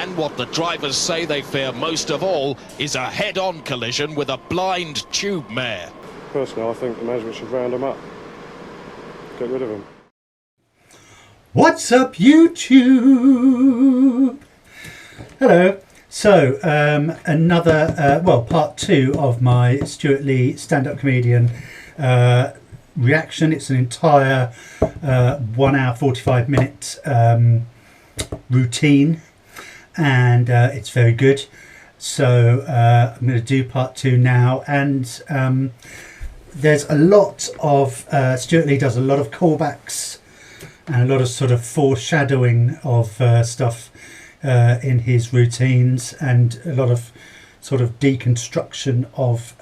And what the drivers say they fear most of all is a head-on collision with a blind tube mare. Personally, I think the management should round him up. Get rid of him. What's up, YouTube? Hello. So, another, part 2 of my Stewart Lee stand-up comedian reaction. It's an entire 1 hour 45 minute routine, and it's very good. So I'm going to do part 2 now, and there's a lot of Stewart Lee does a lot of callbacks and a lot of sort of foreshadowing of stuff in his routines, and a lot of sort of deconstruction of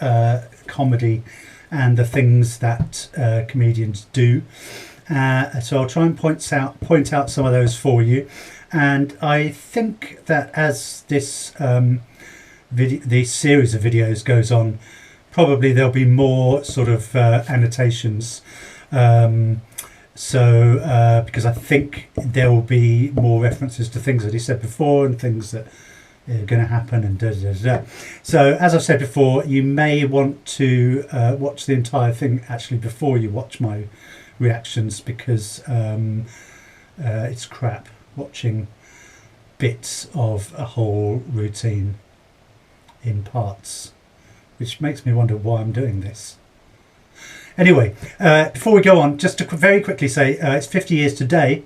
comedy and the things that comedians do. So I'll try and point out some of those for you. And I think that as this this series of videos goes on, probably there'll be more sort of annotations. Because I think there will be more references to things that he said before and things that are going to happen and So, as I've said before, you may want to watch the entire thing actually before you watch my reactions, because it's crap watching bits of a whole routine in parts, which makes me wonder why I'm doing this. Anyway, before we go on, just to very quickly say it's 50 years today,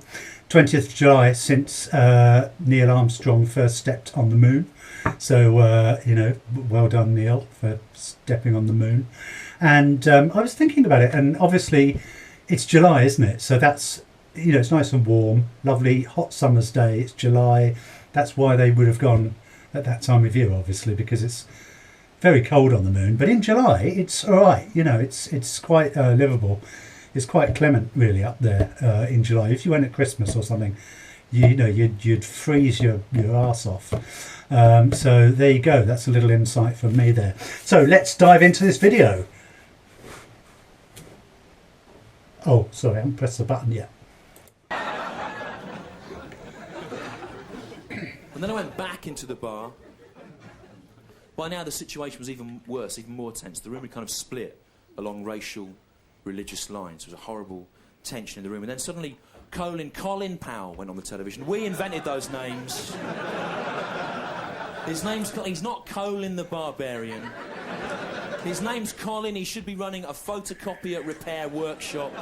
20th of July, since Neil Armstrong first stepped on the moon. So, well done, Neil, for stepping on the moon. And I was thinking about it, and obviously it's July, isn't it? So that's, it's nice and warm, lovely, hot summer's day. It's July. That's why they would have gone at that time of year, obviously, because it's very cold on the moon. But in July, it's all right. It's quite livable. It's quite clement, really, up there in July. If you went at Christmas or something, you'd freeze your arse off. So there you go. That's a little insight from me there. So let's dive into this video. Oh, sorry, I haven't pressed the button yet. And then I went back into the bar. By now the situation was even worse, even more tense. The room had kind of split along racial, religious lines. There was a horrible tension in the room. And then suddenly Colin Powell went on the television. We invented those names. He's not Colin the Barbarian. His name's Colin. He should be running a photocopier repair workshop.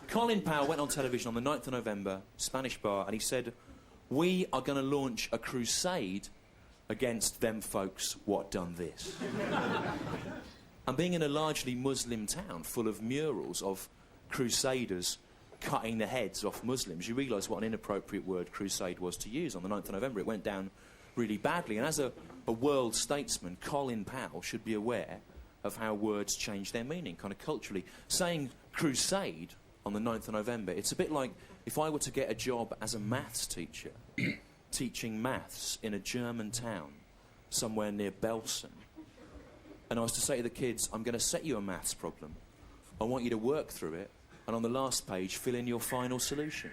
Colin Powell went on television on the 9th of November, Spanish bar, and he said, "We are going to launch a crusade against them folks what done this." And being in a largely Muslim town full of murals of crusaders cutting the heads off Muslims, you realise what an inappropriate word crusade was to use on the 9th of November. It went down really badly. And as a world statesman, Colin Powell should be aware of how words change their meaning, kind of culturally. Saying crusade on the 9th of November, it's a bit like if I were to get a job as a maths teacher, teaching maths in a German town somewhere near Belsen, and I was to say to the kids, I'm going to set you a maths problem, I want you to work through it, and on the last page, fill in your final solution.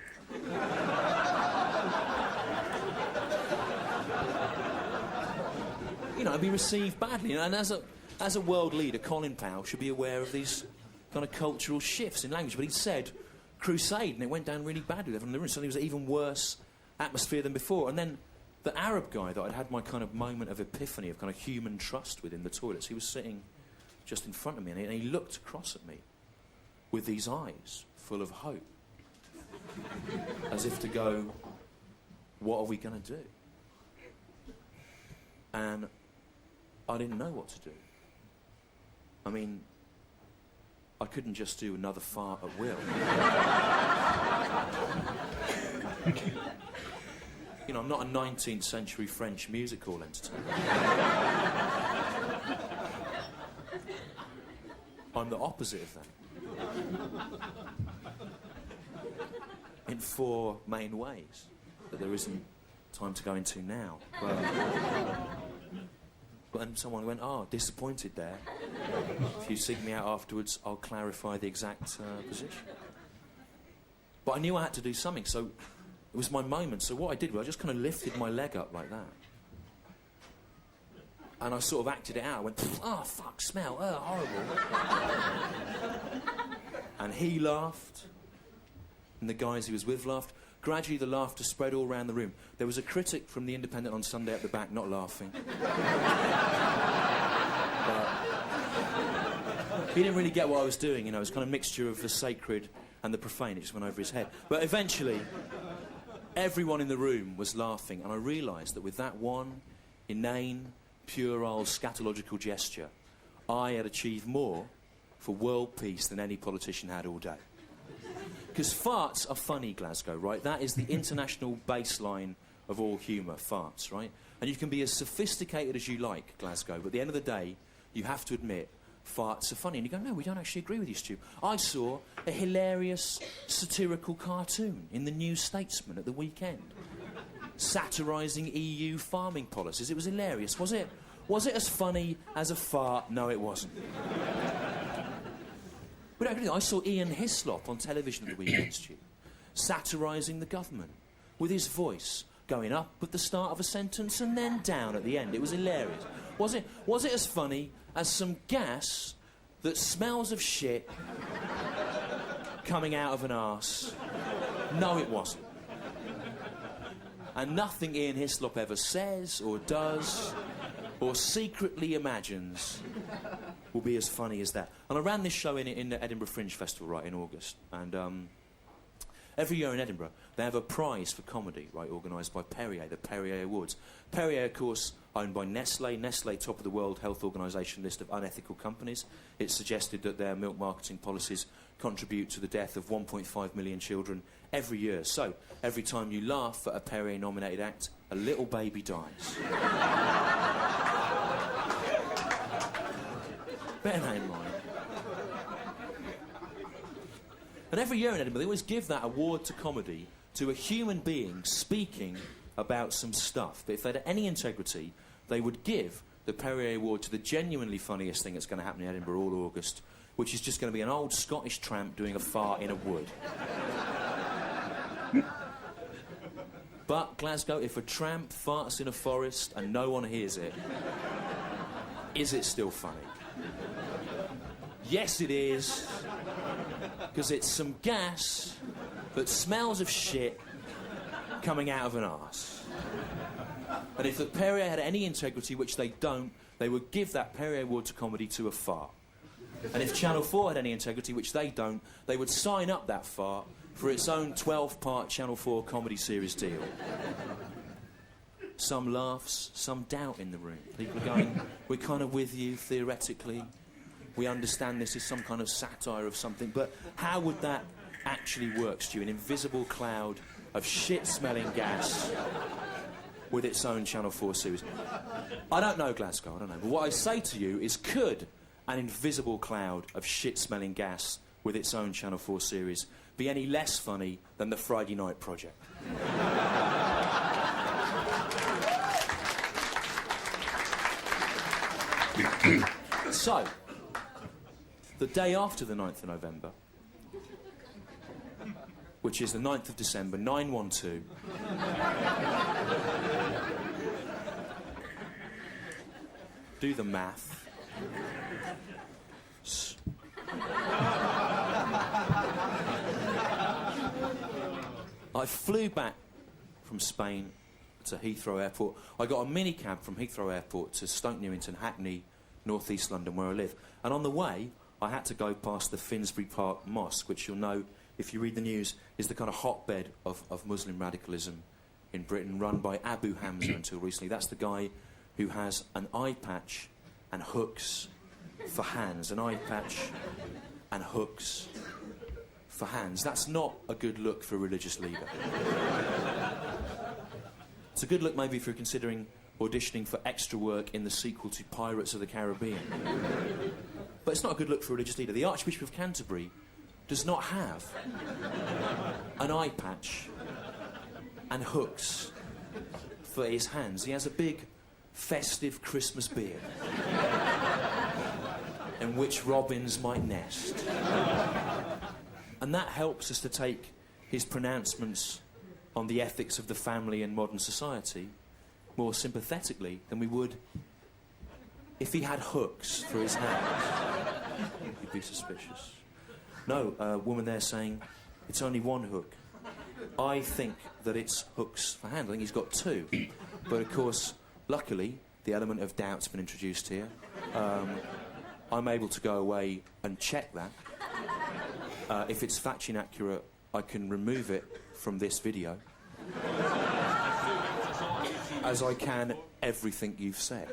It'd be received badly. And as a world leader, Colin Powell should be aware of these kind of cultural shifts in language. But he said crusade, and it went down really badly from the room. Suddenly it was an even worse atmosphere than before. And then the Arab guy that I'd had my kind of moment of epiphany of kind of human trust with in the toilets, he was sitting just in front of me, and he looked across at me with these eyes full of hope, as if to go, what are we going to do? And I didn't know what to do. I mean, I couldn't just do another fart at will. I'm not a 19th century French music hall entertainer. I'm the opposite of that. In 4 main ways that there isn't time to go into now. But then someone went, disappointed there. If you seek me out afterwards, I'll clarify the exact position. But I knew I had to do something, so It was my moment. So what I did was I just kind of lifted my leg up like that. And I sort of acted it out. I went, oh, fuck, smell, oh, horrible. And he laughed. And the guys he was with laughed. Gradually, the laughter spread all around the room. There was a critic from The Independent on Sunday at the back, not laughing. But he didn't really get what I was doing, you know. It was kind of a mixture of the sacred and the profane. It just went over his head. But eventually, everyone in the room was laughing, and I realised that with that one inane, puerile, scatological gesture, I had achieved more for world peace than any politician had all day. Because farts are funny, Glasgow, right? That is the international baseline of all humour, farts, right? And you can be as sophisticated as you like, Glasgow, but at the end of the day, you have to admit farts are funny. And you go, no, we don't actually agree with you, Stu. I saw a hilarious satirical cartoon in the New Statesman at the weekend, satirising EU farming policies. It was hilarious, was it? Was it as funny as a fart? No, it wasn't. But I saw Ian Hislop on television at the weekend, Stu, satirising the government with his voice going up at the start of a sentence and then down at the end. It was hilarious. Was it as funny as some gas that smells of shit coming out of an arse? No, it wasn't. And nothing Ian Hislop ever says or does or secretly imagines will be as funny as that. And I ran this show in the Edinburgh Fringe Festival, right, in August. And every year in Edinburgh, they have a prize for comedy, right, organised by Perrier, the Perrier Awards. Perrier, of course, owned by Nestlé. Nestlé, top of the World Health Organisation list of unethical companies. It's suggested that their milk marketing policies contribute to the death of 1.5 million children every year. So, every time you laugh at a Perrier-nominated act, a little baby dies. Bear that in mind. And every year in Edinburgh, they always give that award to comedy to a human being speaking about some stuff. But if they had any integrity, they would give the Perrier Award to the genuinely funniest thing that's going to happen in Edinburgh all August, which is just going to be an old Scottish tramp doing a fart in a wood. But, Glasgow, if a tramp farts in a forest and no one hears it, is it still funny? Yes, it is. Because it's some gas that smells of shit coming out of an arse. And if the Perrier had any integrity, which they don't, they would give that Perrier Award to comedy to a fart. And if Channel 4 had any integrity, which they don't, they would sign up that fart for its own 12-part Channel 4 comedy series deal. Some laughs, some doubt in the room. People are going, we're kind of with you, theoretically. We understand this is some kind of satire of something, but how would that actually work, Stu? An invisible cloud of shit-smelling gas with its own Channel 4 series. I don't know, Glasgow, I don't know. But what I say to you is, could an invisible cloud of shit-smelling gas with its own Channel 4 series be any less funny than the Friday Night Project? So, the day after the 9th of November, which is the 9th of December, 912, do the math. I flew back from Spain to Heathrow Airport. I got a minicab from Heathrow Airport to Stoke Newington, Hackney, North East London, where I live. And on the way, I had to go past the Finsbury Park Mosque, which you'll know, if you read the news, is the kind of hotbed of Muslim radicalism in Britain, run by Abu Hamza until recently. That's the guy who has an eye patch and hooks for hands. An eye patch and hooks for hands. That's not a good look for a religious leader. It's a good look maybe if you're considering auditioning for extra work in the sequel to Pirates of the Caribbean. But it's not a good look for a religious leader. The Archbishop of Canterbury does not have an eye patch and hooks for his hands. He has a big, festive Christmas beard in which robins might nest. And that helps us to take his pronouncements on the ethics of the family and modern society more sympathetically than we would if he had hooks for his hands. You'd be suspicious. No, a woman there saying, it's only one hook. I think that it's hooks for hands. I think he's got two. But of course, luckily, the element of doubt's been introduced here. I'm able to go away and check that. If it's factually inaccurate, I can remove it from this video. As I can everything you've said.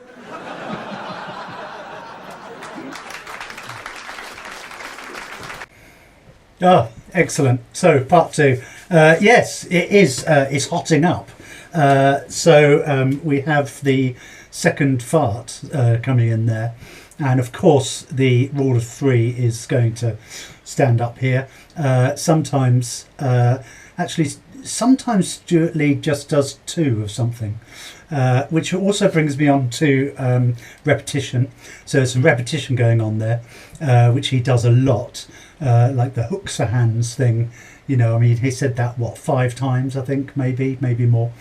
Oh, excellent. So, part two. Yes, it is. It's hotting up. We have the second fart coming in there. And, of course, the rule of three is going to stand up here. Sometimes Stewart Lee just does two of something. Which also brings me on to repetition. So there's some repetition going on there, which he does a lot. Like the hooks for hands thing, you know, I mean, he said that, 5 times, I think, maybe more.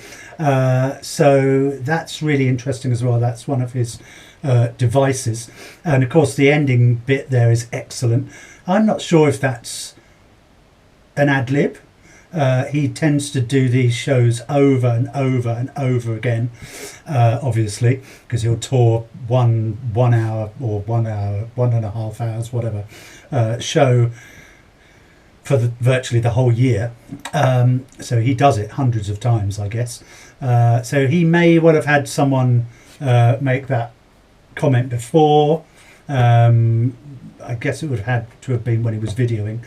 So that's really interesting as well. That's one of his devices. And of course, the ending bit there is excellent. I'm not sure if that's an ad-lib. He tends to do these shows over and over and over again, obviously, because he'll tour one hour or 1.5 hours, whatever, show for virtually the whole year. So he does it hundreds of times, I guess. So he may well have had someone make that comment before. I guess it would have had to have been when he was videoing.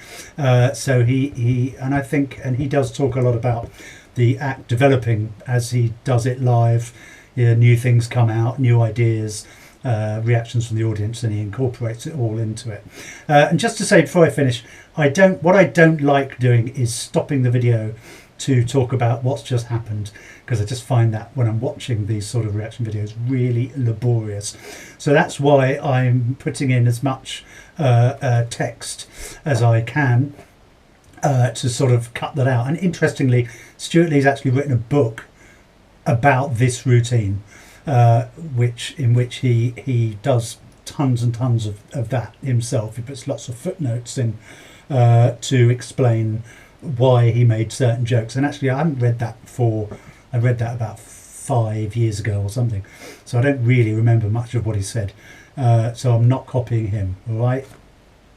So he does talk a lot about the act developing as he does it live. New things come out, new ideas, reactions from the audience, and he incorporates it all into it. And just to say before I finish, what I don't like doing is stopping the video to talk about what's just happened, because I just find that when I'm watching these sort of reaction videos really laborious. So that's why I'm putting in as much text as I can to sort of cut that out. And interestingly, Stewart Lee's actually written a book about this routine, in which he does tons and tons of that himself. He puts lots of footnotes in to explain why he made certain jokes. And actually, I haven't read that before. I read that about 5 years ago or something, so I don't really remember much of what he said. So I'm not copying him, all right?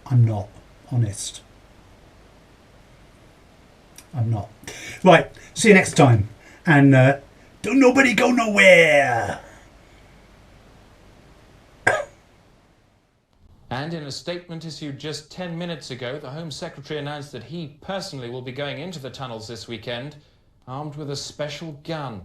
I'm not, honest. I'm not. Right, see you next time. And don't nobody go nowhere. And in a statement issued just 10 minutes ago, the Home Secretary announced that he personally will be going into the tunnels this weekend, armed with a special gun.